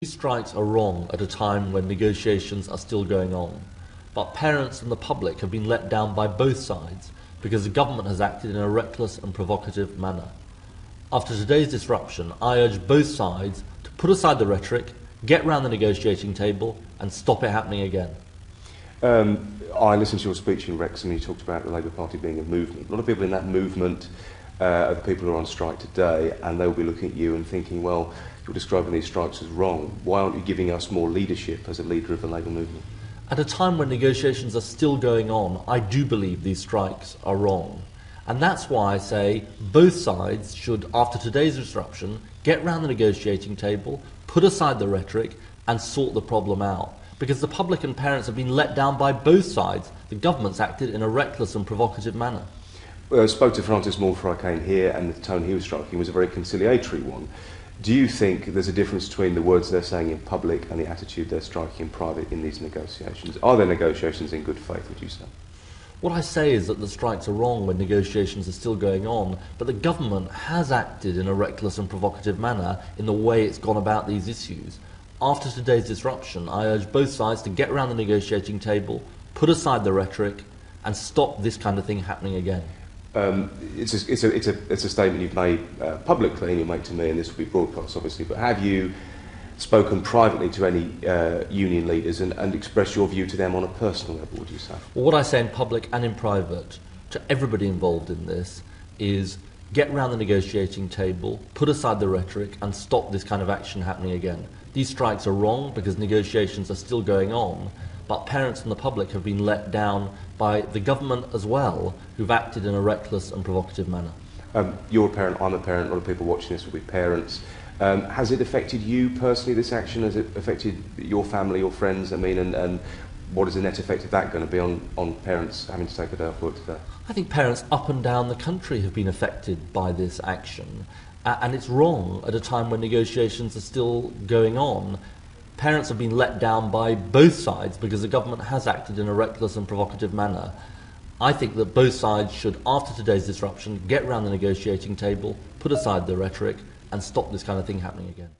These strikes are wrong at a time when negotiations are still going on, but parents and the public have been let down by both sides because the government has acted in a reckless and provocative manner. After today's disruption, I urge both sides to put aside the rhetoric, get round the negotiating table and stop it happening again. I listened to your speech in Wrexham and you talked about the Labour Party being a movement. A lot of people in that movement are the people who are on strike today, and they'll be looking at you and thinking, well, you're describing these strikes as wrong. Why aren't you giving us more leadership as a leader of the Labour movement? At a time when negotiations are still going on, I do believe these strikes are wrong. And that's why I say both sides should, after today's disruption, get round the negotiating table, put aside the rhetoric and sort the problem out. Because the public and parents have been let down by both sides. The government's acted in a reckless and provocative manner. I spoke to Francis Moore before I came here, and the tone he was striking was a very conciliatory one. Do you think there's a difference between the words they're saying in public and the attitude they're striking in private in these negotiations? Are there negotiations in good faith, would you say? What I say is that the strikes are wrong when negotiations are still going on, but the government has acted in a reckless and provocative manner in the way it's gone about these issues. After today's disruption, I urge both sides to get around the negotiating table, put aside the rhetoric, and stop this kind of thing happening again. It's a statement you've made publicly, and you make to me, and this will be broadcast obviously, but have you spoken privately to any union leaders and expressed your view to them on a personal level, would you say? Well, what I say in public and in private to everybody involved in this is get round the negotiating table, put aside the rhetoric and stop this kind of action happening again. These strikes are wrong because negotiations are still going on, but parents and the public have been let down by the government as well, who've acted in a reckless and provocative manner. You're a parent, I'm a parent, a lot of people watching this will be parents. Has it affected you personally, this action? Has it affected your family, your friends? I mean, and what is the net effect of that going to be on parents having to take a day off work today? I think parents up and down the country have been affected by this action, and it's wrong at a time when negotiations are still going on. Parents have been let down by both sides because the government has acted in a reckless and provocative manner. I think that both sides should, after today's disruption, get round the negotiating table, put aside the rhetoric and stop this kind of thing happening again.